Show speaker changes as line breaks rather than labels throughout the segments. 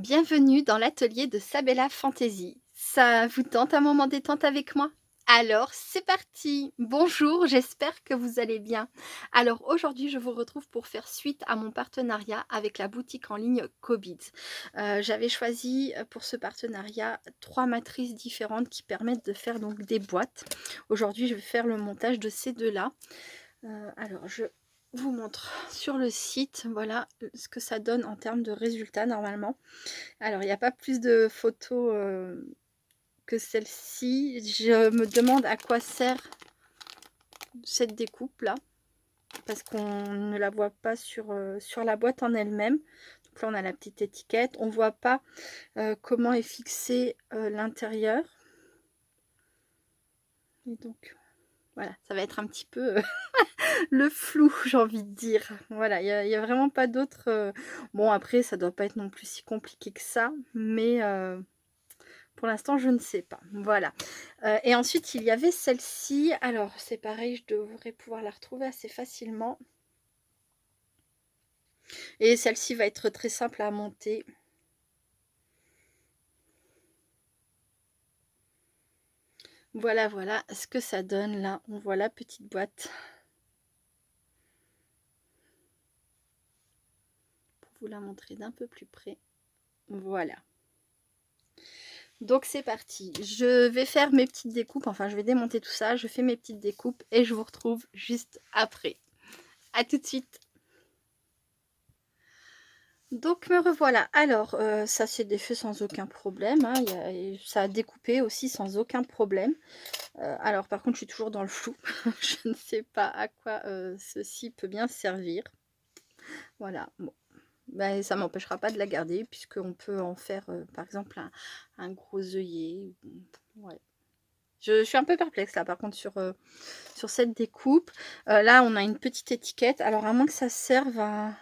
Bienvenue dans l'atelier de Sabella Fantasy. Ça vous tente un moment détente avec moi? Alors, c'est parti! Bonjour, j'espère que vous allez bien. Alors aujourd'hui, je vous retrouve pour faire suite à mon partenariat avec la boutique en ligne Cobids. J'avais choisi pour ce partenariat 3 matrices différentes qui permettent de faire donc des boîtes. Aujourd'hui, je vais faire le montage de ces 2-là. Alors je vous montre sur le site, voilà ce que ça donne en termes de résultats normalement. Alors, il n'y a pas plus de photos, que celle-ci. Je me demande à quoi sert cette découpe-là, parce qu'on ne la voit pas sur la boîte en elle-même. Donc là, on a la petite étiquette. On ne voit pas, comment est fixé, l'intérieur. Et donc, voilà, ça va être un petit peu, le flou, j'ai envie de dire. Voilà, il y a vraiment pas d'autres, bon après, ça doit pas être non plus si compliqué que ça, mais pour l'instant, je ne sais pas. Voilà. Et ensuite, il y avait celle-ci. Alors, c'est pareil, je devrais pouvoir la retrouver assez facilement. Et celle-ci va être très simple à monter. Voilà, voilà ce que ça donne là. On voit la petite boîte. Pour vous la montrer d'un peu plus près. Voilà. Donc c'est parti. Je vais faire mes petites découpes. Enfin, je vais démonter tout ça. Je fais mes petites découpes et je vous retrouve juste après. À tout de suite. Donc me revoilà. Alors, ça s'est défait sans aucun problème, hein. Ça a découpé aussi sans aucun problème. Alors par contre, je suis toujours dans le flou. Je ne sais pas à quoi, ceci peut bien servir. Voilà, bon, bah, ça m'empêchera pas de la garder puisqu'on peut en faire, par exemple un gros œillet. Ouais. Je suis un peu perplexe là par contre sur cette découpe. Là, on a une petite étiquette. Alors à moins que ça serve à...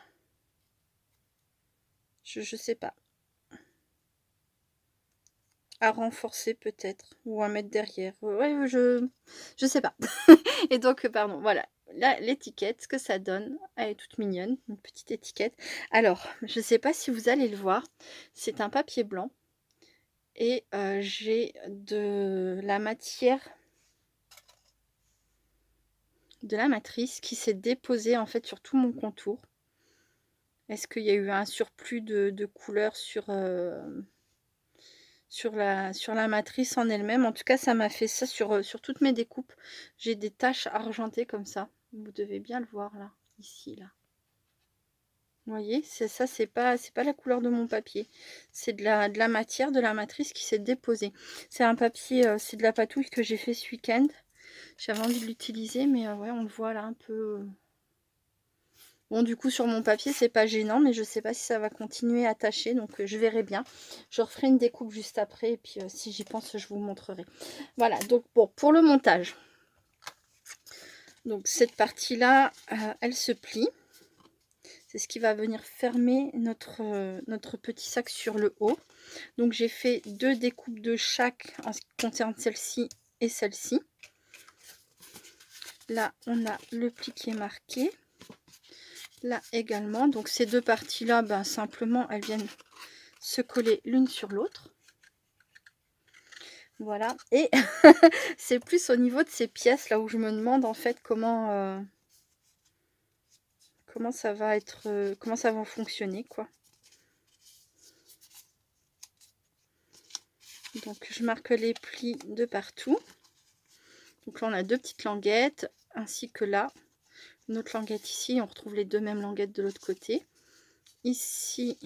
Je sais pas. À renforcer peut-être, ou à mettre derrière. Ouais, je sais pas. Et donc, pardon, voilà. Là, l'étiquette, ce que ça donne, elle est toute mignonne, une petite étiquette. Alors, je sais pas si vous allez le voir, c'est un papier blanc. Et j'ai de la matière, de la matrice qui s'est déposée en fait sur tout mon contour. Est-ce qu'il y a eu un surplus de couleur sur la matrice en elle-même? En tout cas, ça m'a fait ça sur toutes mes découpes. J'ai des taches argentées comme ça. Vous devez bien le voir là, ici, là. Vous voyez, c'est ça, c'est pas la couleur de mon papier. C'est de la matière, de la matrice qui s'est déposée. C'est un papier, c'est de la patouille que j'ai fait ce week-end. J'avais envie de l'utiliser, mais ouais, on le voit là un peu. Bon, du coup, sur mon papier, c'est pas gênant, mais je sais pas si ça va continuer à tacher, donc je verrai bien. Je referai une découpe juste après, et puis si j'y pense, je vous montrerai. Voilà, donc bon, pour le montage. Donc cette partie-là, elle se plie. C'est ce qui va venir fermer notre petit sac sur le haut. Donc j'ai fait 2 découpes de chaque en ce qui concerne celle-ci et celle-ci. Là, on a le pli qui est marqué. Là également, donc ces 2 parties là, ben, simplement elles viennent se coller l'une sur l'autre. Voilà, et c'est plus au niveau de ces pièces là où je me demande en fait comment ça va être, comment ça va fonctionner quoi. Donc je marque les plis de partout. Donc là on a 2 petites languettes, ainsi que là une autre languette ici, on retrouve les 2 mêmes languettes de l'autre côté. Ici,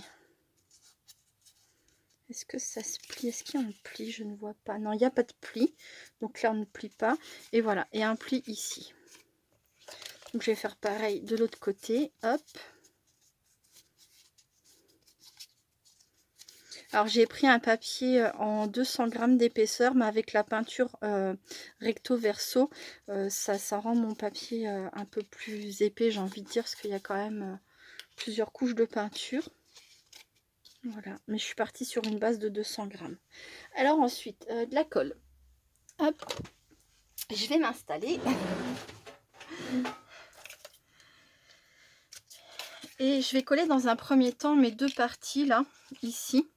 est-ce que ça se plie? Est-ce qu'il y a un pli? Je ne vois pas. Non, il n'y a pas de pli. Donc là, on ne plie pas. Et voilà, et un pli ici. Donc je vais faire pareil de l'autre côté. Hop. Alors j'ai pris un papier en 200 grammes d'épaisseur, mais avec la peinture recto verso, ça rend mon papier un peu plus épais, j'ai envie de dire, parce qu'il y a quand même plusieurs couches de peinture. Voilà, mais je suis partie sur une base de 200 grammes. Alors ensuite, de la colle. Hop, je vais m'installer. Et je vais coller dans un premier temps mes 2 parties là, ici.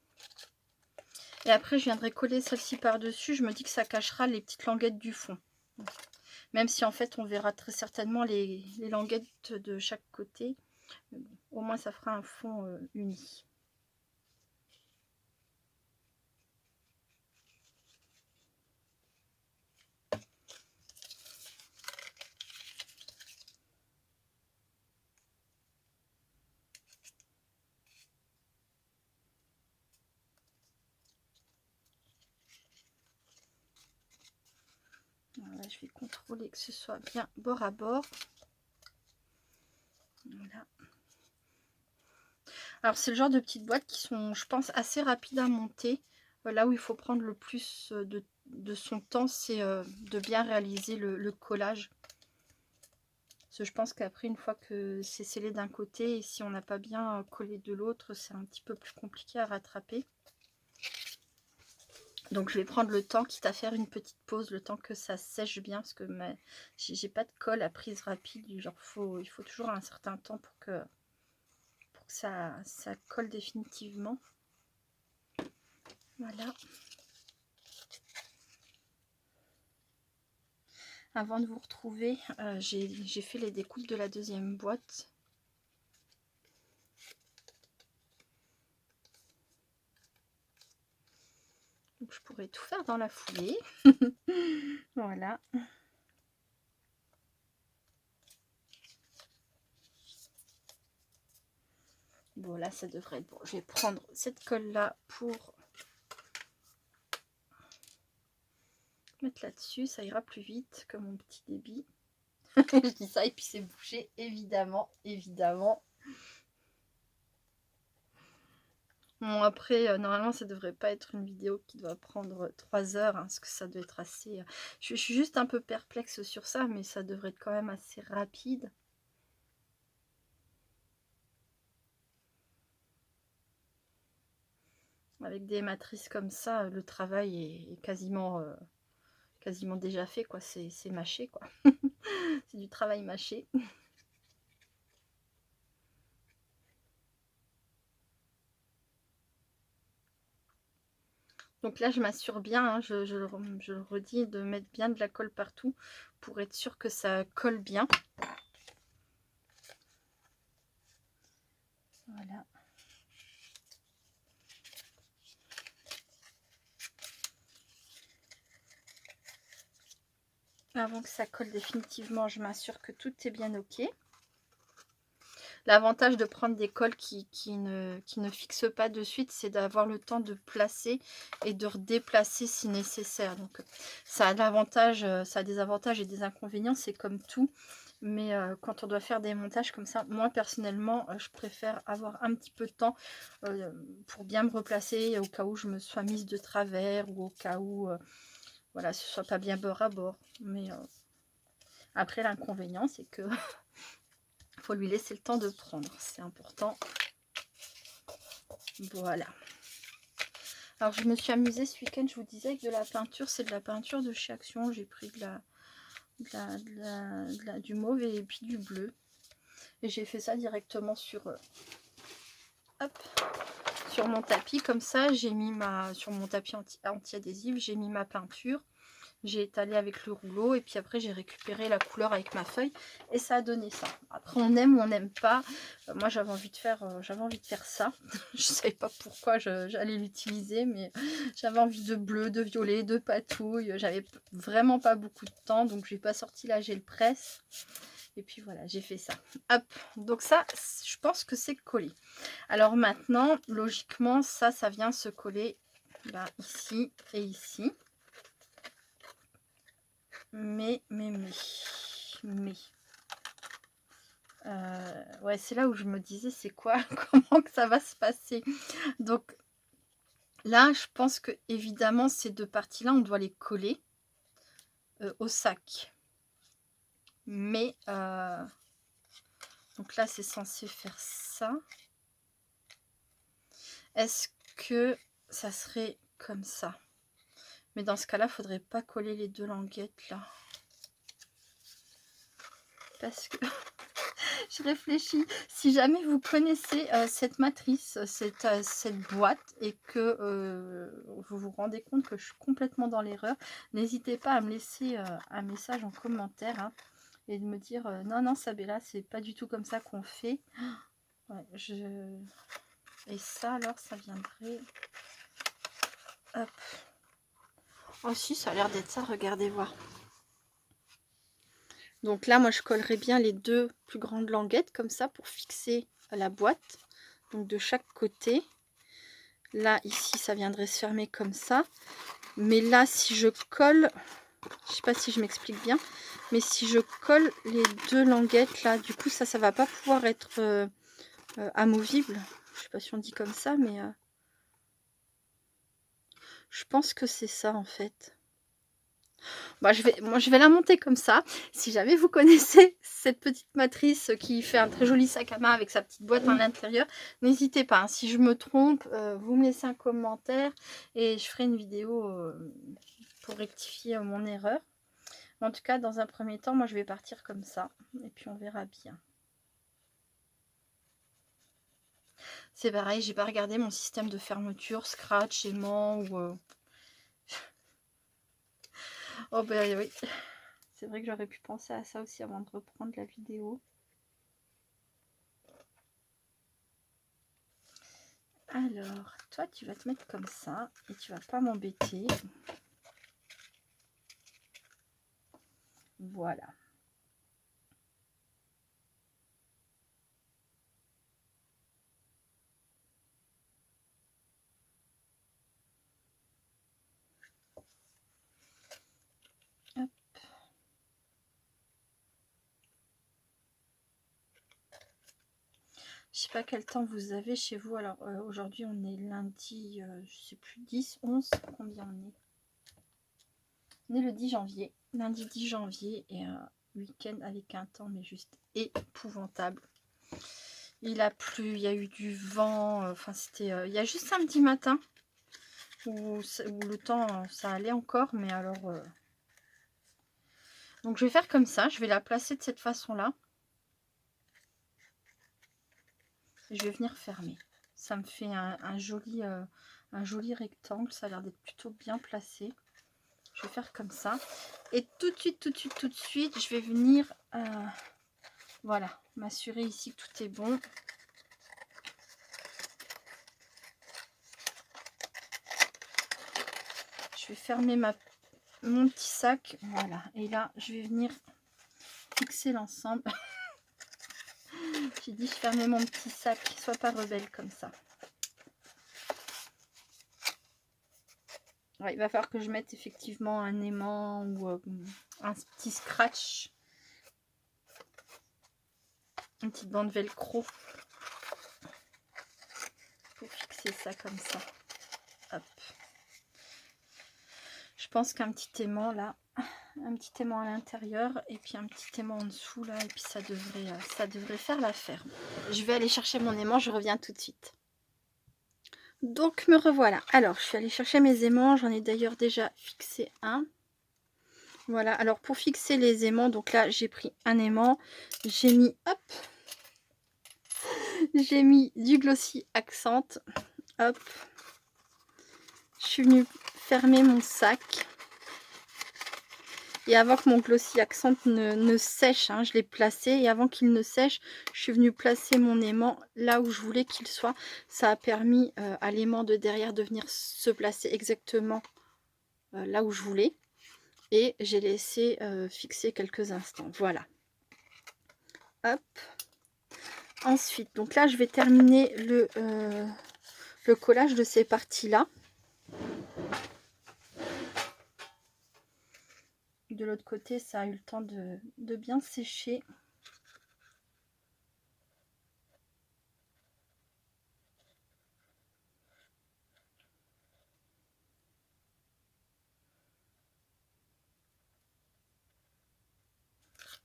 Et après, je viendrai coller celle-ci par-dessus. Je me dis que ça cachera les petites languettes du fond. Même si en fait, on verra très certainement les languettes de chaque côté. Mais bon, au moins, ça fera un fond uni. Voilà, je vais contrôler que ce soit bien bord à bord. Voilà. Alors, c'est le genre de petites boîtes qui sont, je pense, assez rapides à monter. Là où il faut prendre le plus de son temps, c'est de bien réaliser le collage. Parce que je pense qu'après, une fois que c'est scellé d'un côté, et si on n'a pas bien collé de l'autre, c'est un petit peu plus compliqué à rattraper. Donc je vais prendre le temps, quitte à faire une petite pause, le temps que ça sèche bien, parce que j'ai pas de colle à prise rapide, genre il faut toujours un certain temps pour que ça colle définitivement. Voilà. Avant de vous retrouver, j'ai fait les découpes de la deuxième boîte. Donc je pourrais tout faire dans la foulée. Voilà. Bon, là, ça devrait être bon. Je vais prendre cette colle-là pour mettre là-dessus. Ça ira plus vite que mon petit débit. Je dis ça et puis c'est bouché, évidemment, évidemment. Bon, après, normalement, ça devrait pas être une vidéo qui doit prendre 3 heures, hein, parce que ça doit être assez... Je suis juste un peu perplexe sur ça, mais ça devrait être quand même assez rapide. Avec des matrices comme ça, le travail est quasiment déjà fait, quoi. C'est mâché, quoi. C'est du travail mâché. Donc là, je m'assure bien, hein, je le redis, de mettre bien de la colle partout pour être sûr que ça colle bien. Voilà. Avant que ça colle définitivement, je m'assure que tout est bien ok. L'avantage de prendre des colles qui ne fixent pas de suite, c'est d'avoir le temps de placer et de redéplacer si nécessaire. Donc ça a l'avantage, ça a des avantages et des inconvénients, c'est comme tout. Mais quand on doit faire des montages comme ça, moi personnellement, je préfère avoir un petit peu de temps pour bien me replacer au cas où je me sois mise de travers ou au cas où voilà, ce soit pas bien bord à bord. Mais après, l'inconvénient, c'est que faut lui laisser le temps de prendre, c'est important. Voilà. Alors je me suis amusée ce week-end, je vous disais, avec de la peinture. C'est de la peinture de chez Action. J'ai pris du mauve et puis du bleu. Et j'ai fait ça directement sur mon tapis. Comme ça, j'ai mis sur mon tapis anti-adhésif, j'ai mis ma peinture. J'ai étalé avec le rouleau et puis après j'ai récupéré la couleur avec ma feuille et ça a donné ça. Après on aime ou on n'aime pas. Moi j'avais envie de faire ça. Je savais pas pourquoi j'allais l'utiliser, mais j'avais envie de bleu, de violet, de patouille. J'avais vraiment pas beaucoup de temps, donc j'ai pas sorti la gel presse. Et puis voilà, j'ai fait ça. Hop, donc ça, je pense que c'est collé. Alors maintenant, logiquement, ça vient se coller là, ici et ici. Mais ouais, c'est là où je me disais c'est quoi, comment que ça va se passer. Donc là, je pense que évidemment ces deux parties là, on doit les coller au sac. Mais donc là, c'est censé faire ça. Est-ce que ça serait comme ça? Mais dans ce cas-là, faudrait pas coller les deux languettes là. Parce que Je réfléchis. Si jamais vous connaissez cette matrice, cette boîte et que vous vous rendez compte que je suis complètement dans l'erreur, n'hésitez pas à me laisser un message en commentaire, hein, et de me dire non, non, Sabella, c'est pas du tout comme ça qu'on fait. Ouais, et ça, alors, ça viendrait. Hop. Oh, si, ça a l'air d'être ça, regardez voir. Donc là, moi, je collerai bien les deux plus grandes languettes comme ça pour fixer la boîte. Donc de chaque côté. Là, ici, ça viendrait se fermer comme ça. Mais là, si je colle, je sais pas si je m'explique bien, mais si je colle les deux languettes là, du coup, ça va pas pouvoir être amovible. Je sais pas si on dit comme ça, mais je pense que c'est ça en fait. Bah, je vais la monter comme ça. Si jamais vous connaissez cette petite matrice qui fait un très joli sac à main avec sa petite boîte à l'intérieur, n'hésitez pas, hein. Si je me trompe, vous me laissez un commentaire et je ferai une vidéo pour rectifier mon erreur. Mais en tout cas, dans un premier temps, moi je vais partir comme ça et puis on verra bien. C'est pareil, j'ai pas regardé mon système de fermeture, scratch, aimant ou... Oh ben oui, c'est vrai que j'aurais pu penser à ça aussi avant de reprendre la vidéo. Alors, toi, tu vas te mettre comme ça et tu vas pas m'embêter. Voilà. Hop. Je sais pas quel temps vous avez chez vous. Alors, aujourd'hui, on est lundi, je sais plus, 10, 11, combien on est? On est le 10 janvier. Lundi 10 janvier et un week-end avec un temps, mais juste épouvantable. Il a plu, il y a eu du vent, enfin c'était... il y a juste samedi matin où le temps, ça allait encore, mais alors... Donc je vais faire comme ça, je vais la placer de cette façon-là. Je vais venir fermer. Ça me fait un joli rectangle, ça a l'air d'être plutôt bien placé. Je vais faire comme ça. Et tout de suite, je vais venir... voilà, m'assurer ici que tout est bon. Je vais fermer mon petit sac, voilà, et là je vais venir fixer l'ensemble. J'ai dit je fermais mon petit sac, sois pas rebelle comme ça. Ouais, il va falloir que je mette effectivement un aimant ou un petit scratch, une petite bande velcro pour fixer ça comme ça. Hop. Je pense qu'un petit aimant là, un petit aimant à l'intérieur et puis un petit aimant en dessous là, et puis ça devrait faire l'affaire. Je vais aller chercher mon aimant, je reviens tout de suite. Donc me revoilà. Alors je suis allée chercher mes aimants, j'en ai d'ailleurs déjà fixé un. Voilà, alors pour fixer les aimants, donc là j'ai pris un aimant, j'ai mis, hop, j'ai mis du Glossy Accent, hop, je suis venue fermer mon sac. Et avant que mon Glossy Accent ne sèche, hein, je l'ai placé. Et avant qu'il ne sèche, je suis venue placer mon aimant là où je voulais qu'il soit. Ça a permis à l'aimant de derrière de venir se placer exactement là où je voulais. Et j'ai laissé fixer quelques instants. Voilà. Hop. Ensuite, donc là, je vais terminer le collage de ces parties-là. De l'autre côté, ça a eu le temps de bien sécher.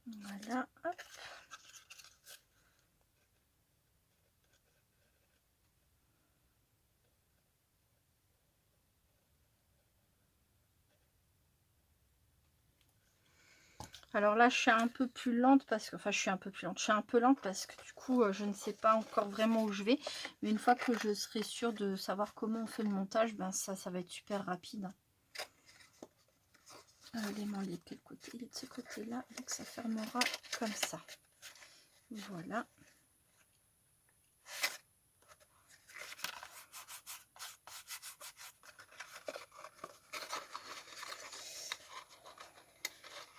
Voilà, hop. Alors là, je suis un peu plus lente parce que, enfin, je suis un peu plus lente. Je suis un peu lente parce que du coup, je ne sais pas encore vraiment où je vais. Mais une fois que je serai sûre de savoir comment on fait le montage, ben ça va être super rapide. L'aimant, il est de quel côté? Il est de ce côté-là, donc ça fermera comme ça. Voilà.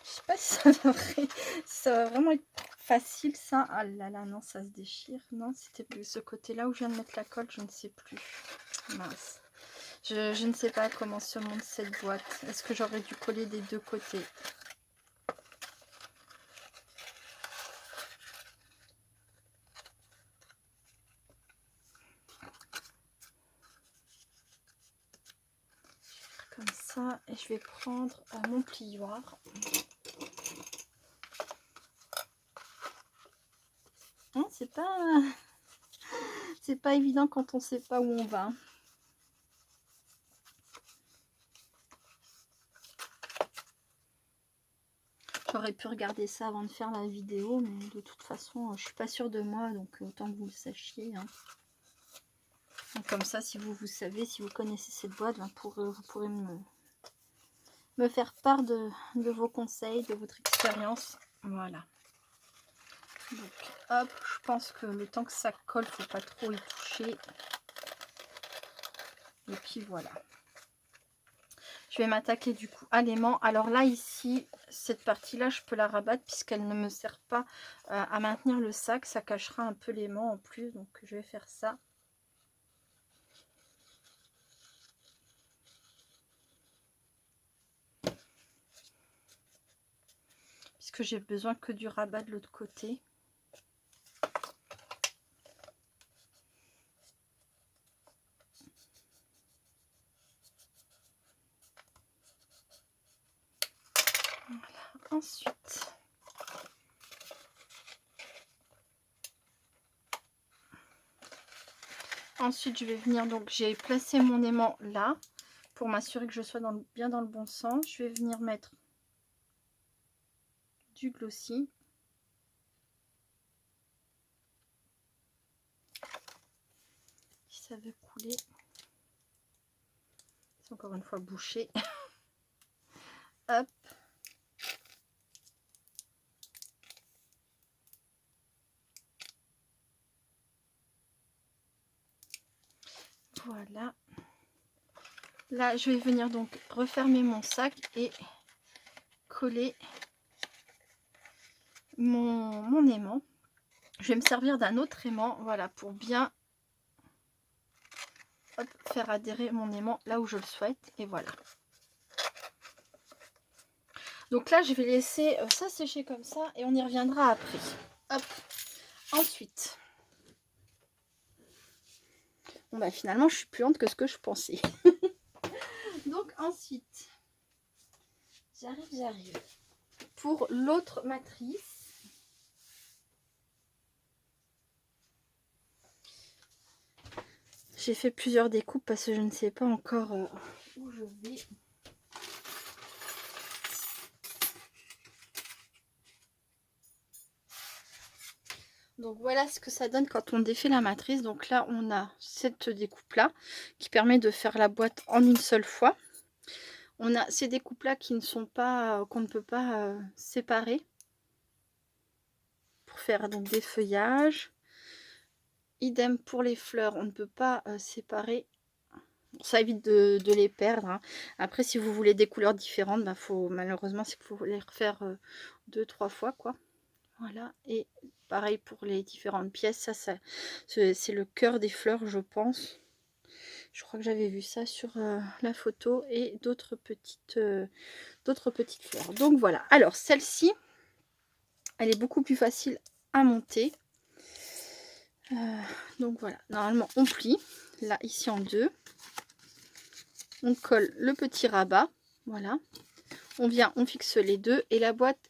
Je sais pas si ça va vraiment être facile ça. Ah là là, non, ça se déchire. Non, c'était plus ce côté-là où je viens de mettre la colle, je ne sais plus. Mince. Je ne sais pas comment se monte cette boîte. Est-ce que j'aurais dû coller des deux côtés? Comme ça, et je vais prendre mon plioir. Hein, c'est pas évident quand on sait pas où on va. J'aurais pu regarder ça avant de faire la vidéo, mais de toute façon, je suis pas sûre de moi, donc autant que vous le sachiez. Hein. Donc, comme ça, si vous savez, si vous connaissez cette boîte, ben vous pourrez me faire part de vos conseils, de votre expérience. Voilà. Donc, hop, je pense que le temps que ça colle, faut pas trop y toucher. Et puis voilà. Je vais m'attaquer du coup à l'aimant. Alors là, ici, cette partie-là, je peux la rabattre puisqu'elle ne me sert pas à maintenir le sac. Ça cachera un peu l'aimant en plus, donc je vais faire ça. Puisque j'ai besoin que du rabat de l'autre côté. Voilà. Ensuite, je vais venir, donc j'ai placé mon aimant là pour m'assurer que je sois bien dans le bon sens. Je vais venir mettre du glossy. Si ça veut couler, c'est encore une fois bouché. Hop. Voilà. Là, je vais venir donc refermer mon sac et coller mon aimant. Je vais me servir d'un autre aimant, voilà, pour bien faire adhérer mon aimant là où je le souhaite. Et voilà. Donc là, je vais laisser ça sécher comme ça et on y reviendra après. Hop. Ensuite, bon bah finalement, je suis plus lente que ce que je pensais. Donc ensuite, j'arrive. Pour l'autre matrice, j'ai fait plusieurs découpes parce que je ne sais pas encore où je vais. Donc voilà ce que ça donne quand on défait la matrice. Donc là, on a cette découpe-là qui permet de faire la boîte en une seule fois. On a ces découpes-là qui ne sont pas, qu'on ne peut pas séparer pour faire donc des feuillages. Idem pour les fleurs, on ne peut pas séparer. Ça évite de les perdre. Hein. Après, si vous voulez des couleurs différentes, bah, malheureusement, c'est qu'il faut les refaire 2-3 fois, quoi. Voilà, et pareil pour les différentes pièces. Ça c'est le cœur des fleurs, je pense. Je crois que j'avais vu ça sur la photo et d'autres petites fleurs. Donc voilà. Alors celle-ci, elle est beaucoup plus facile à monter. Donc voilà. Normalement, on plie là ici en deux. On colle le petit rabat. Voilà. On vient, on fixe les deux et la boîte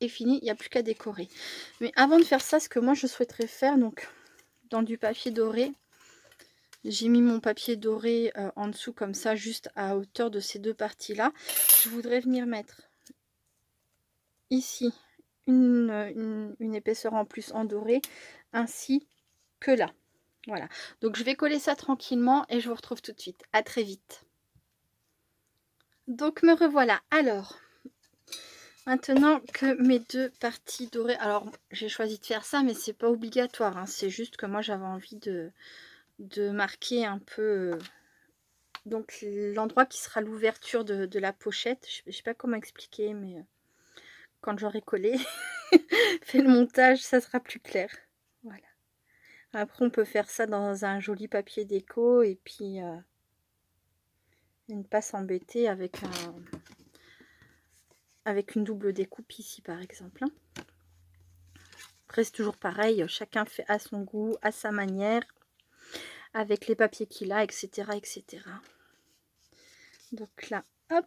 est finie. Il n'y a plus qu'à décorer. Mais avant de faire ça, ce que moi je souhaiterais faire, donc dans du papier doré. J'ai mis mon papier doré en dessous comme ça, juste à hauteur de ces deux parties-là. Je voudrais venir mettre ici une épaisseur en plus en doré, ainsi que là. Voilà, donc je vais coller ça tranquillement et je vous retrouve tout de suite. À très vite. Donc me revoilà. Alors, maintenant que mes deux parties dorées, alors j'ai choisi de faire ça, mais c'est pas obligatoire, hein, c'est juste que moi j'avais envie de marquer un peu donc l'endroit qui sera l'ouverture de la pochette. Je sais pas comment expliquer, mais quand j'aurai collé, fait le montage, ça sera plus clair. Voilà. Après, on peut faire ça dans un joli papier déco et puis ne pas s'embêter avec une double découpe ici, par exemple. Hein. Après, c'est toujours pareil, chacun fait à son goût, à sa manière, avec les papiers qu'il a, etc., etc. Donc là, hop.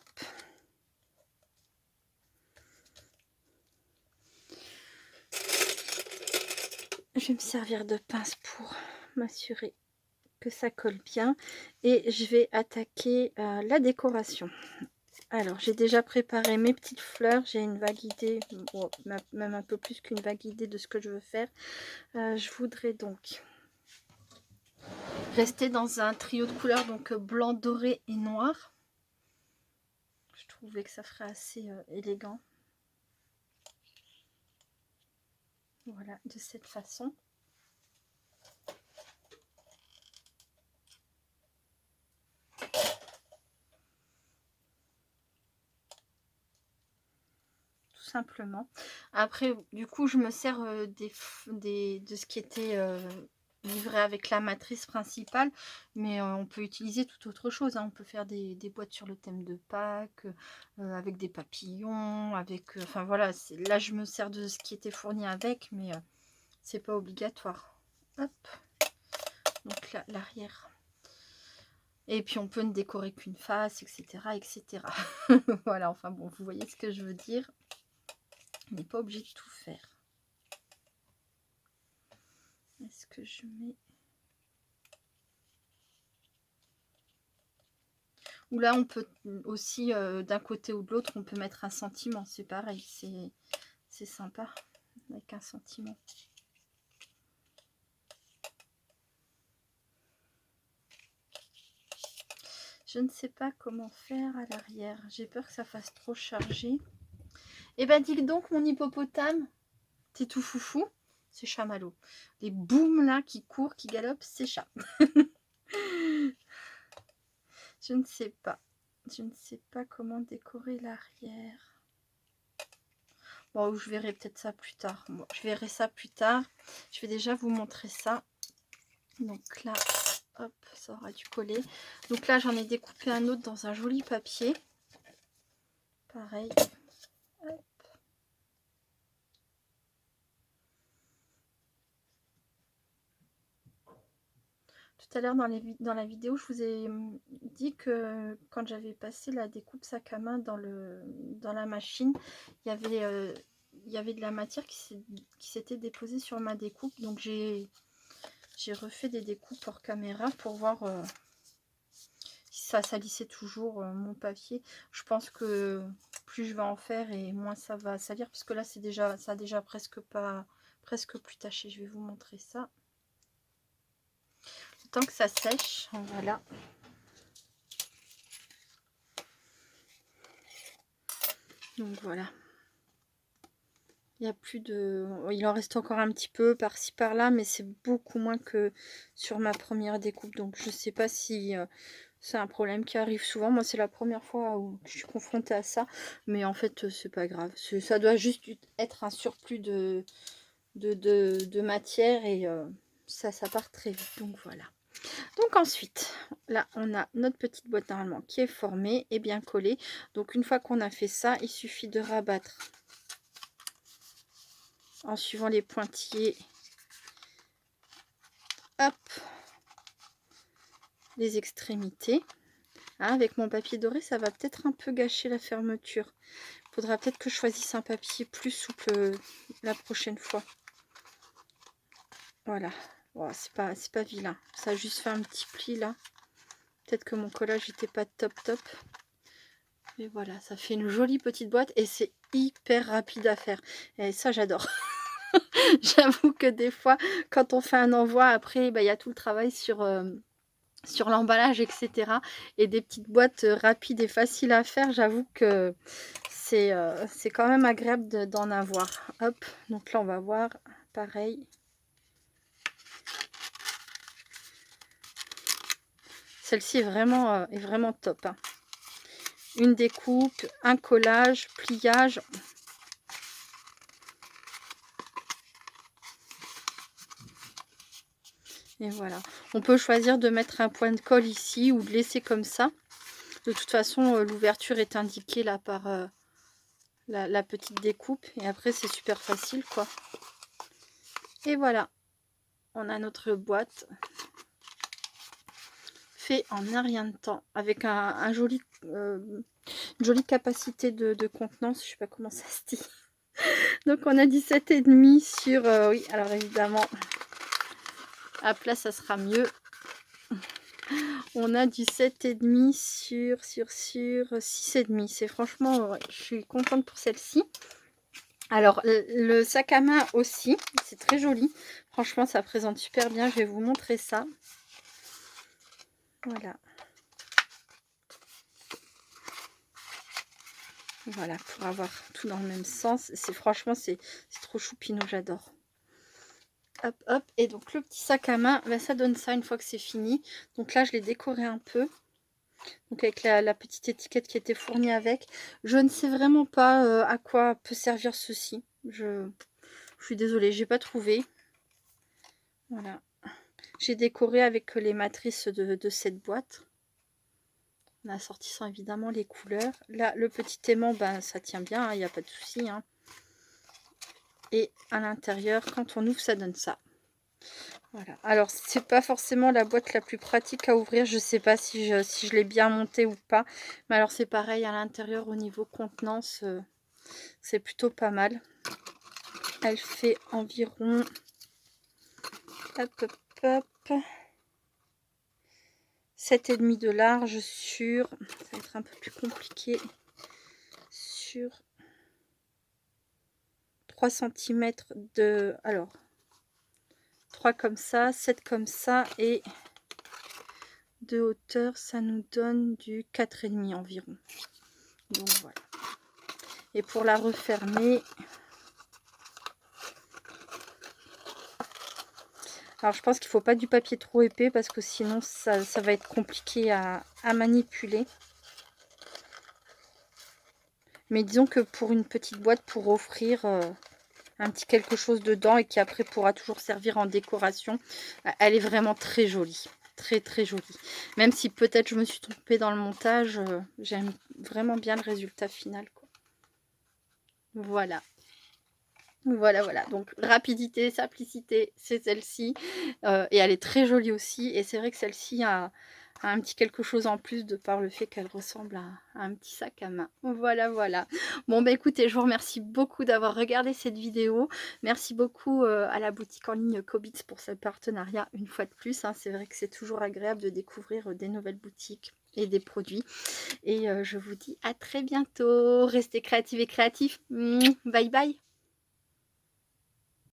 Je vais me servir de pince pour m'assurer que ça colle bien. Et je vais attaquer la décoration. Alors, j'ai déjà préparé mes petites fleurs. J'ai une vague idée, bon, même un peu plus qu'une vague idée de ce que je veux faire. Je voudrais donc rester dans un trio de couleurs, donc blanc, doré et noir. Je trouvais que ça ferait assez élégant. Voilà, de cette façon. Tout simplement. Après, du coup, je me sers de ce qui était livré avec la matrice principale, mais on peut utiliser tout autre chose. Hein. On peut faire des boîtes sur le thème de Pâques, avec des papillons, avec... Enfin voilà, là je me sers de ce qui était fourni avec, mais c'est pas obligatoire. Hop. Donc là, l'arrière. Et puis on peut ne décorer qu'une face, etc. etc. Voilà, enfin bon, vous voyez ce que je veux dire. On n'est pas obligé de tout faire. Est-ce que je mets... Ou là, on peut aussi, d'un côté ou de l'autre, on peut mettre un sentiment. C'est pareil, c'est sympa avec un sentiment. Je ne sais pas comment faire à l'arrière. J'ai peur que ça fasse trop chargé. Eh ben, dis donc, mon hippopotame, t'es tout foufou. C'est chamallow. Les booms là qui courent, qui galopent, c'est chat. Je ne sais pas. Je ne sais pas comment décorer l'arrière. Bon, je verrai peut-être ça plus tard. Bon, je verrai ça plus tard. Je vais déjà vous montrer ça. Donc là, hop, ça aura dû coller. Donc là, j'en ai découpé un autre dans un joli papier. Pareil. Hop. Tout à l'heure dans la vidéo, je vous ai dit que quand j'avais passé la découpe sac à main dans la machine, il y avait de la matière qui s'était déposée sur ma découpe. Donc j'ai refait des découpes hors caméra pour voir si ça salissait toujours mon papier. Je pense que plus je vais en faire et moins ça va salir, parce que là ça a déjà presque plus taché. Je vais vous montrer ça. Tant que ça sèche, voilà. Donc voilà. Il y a plus de... Il en reste encore un petit peu par-ci par-là, mais c'est beaucoup moins que sur ma première découpe. Donc je sais pas si c'est un problème qui arrive souvent. Moi, c'est la première fois où je suis confrontée à ça. Mais en fait, c'est pas grave. Ça doit juste être un surplus de matière et ça part très vite. Donc voilà. Donc ensuite, là, on a notre petite boîte normalement qui est formée et bien collée. Donc une fois qu'on a fait ça, il suffit de rabattre en suivant les pointillés, hop, les extrémités. Ah, avec mon papier doré, ça va peut-être un peu gâcher la fermeture. Il faudra peut-être que je choisisse un papier plus souple la prochaine fois. Voilà. Oh, c'est pas vilain. Ça a juste fait un petit pli là. Peut-être que mon collage n'était pas top top. Et voilà, ça fait une jolie petite boîte et c'est hyper rapide à faire. Et ça, j'adore. J'avoue que des fois, quand on fait un envoi, après, bah, il y a tout le travail sur l'emballage, etc. Et des petites boîtes rapides et faciles à faire, j'avoue que c'est quand même agréable d'en avoir. Hop, donc là, on va voir, pareil. Celle-ci est vraiment top, hein. Une découpe, un collage, pliage. Et voilà. On peut choisir de mettre un point de colle ici ou de laisser comme ça. De toute façon, l'ouverture est indiquée là par la petite découpe. Et après, c'est super facile, quoi. Et voilà. On a notre boîte. Fait en un rien de temps. Avec une jolie capacité de contenance. Je sais pas comment ça se dit. Donc, on a 17,5 sur... oui, alors évidemment, à plat, ça sera mieux. On a du 7,5 sur 6,5. C'est franchement, ouais, je suis contente pour celle-ci. Alors, le sac à main aussi, c'est très joli. Franchement, ça présente super bien. Je vais vous montrer ça. Voilà. Voilà, pour avoir tout dans le même sens. Franchement, c'est trop choupinou, j'adore. Hop, hop. Et donc, le petit sac à main, ben, ça donne ça une fois que c'est fini. Donc là, je l'ai décoré un peu. Donc avec la petite étiquette qui était fournie avec. Je ne sais vraiment pas à quoi peut servir ceci. Je suis désolée, j'ai pas trouvé. Voilà. J'ai décoré avec les matrices de cette boîte. En assortissant évidemment les couleurs. Là, le petit aimant, ben, ça tient bien, il n'y a pas de souci, hein. Et à l'intérieur, quand on ouvre, ça donne ça. Voilà. Alors, c'est pas forcément la boîte la plus pratique à ouvrir. Je sais pas si je l'ai bien montée ou pas. Mais alors, c'est pareil à l'intérieur au niveau contenance. C'est plutôt pas mal. Elle fait environ... Hop, hop, hop. 7,5 de large sur... Ça va être un peu plus compliqué. Sur 3 cm de... Alors... 3 comme ça, 7 comme ça et de hauteur, ça nous donne du 4,5 environ. Donc voilà. Et pour la refermer, alors je pense qu'il ne faut pas du papier trop épais parce que sinon ça va être compliqué à manipuler. Mais disons que pour une petite boîte, pour offrir un petit quelque chose dedans et qui après pourra toujours servir en décoration, elle est vraiment très jolie. Très très jolie. Même si peut-être je me suis trompée dans le montage, j'aime vraiment bien le résultat final, quoi. Voilà. Voilà, voilà. Donc rapidité, simplicité, c'est celle-ci. Et elle est très jolie aussi. Et c'est vrai que celle-ci a un petit quelque chose en plus de par le fait qu'elle ressemble à un petit sac à main. Voilà, voilà. Bon, bah écoutez, je vous remercie beaucoup d'avoir regardé cette vidéo. Merci beaucoup à la boutique en ligne Cobits pour ce partenariat une fois de plus, hein. C'est vrai que c'est toujours agréable de découvrir des nouvelles boutiques et des produits. Et je vous dis à très bientôt. Restez créatifs et créatifs. Bye bye.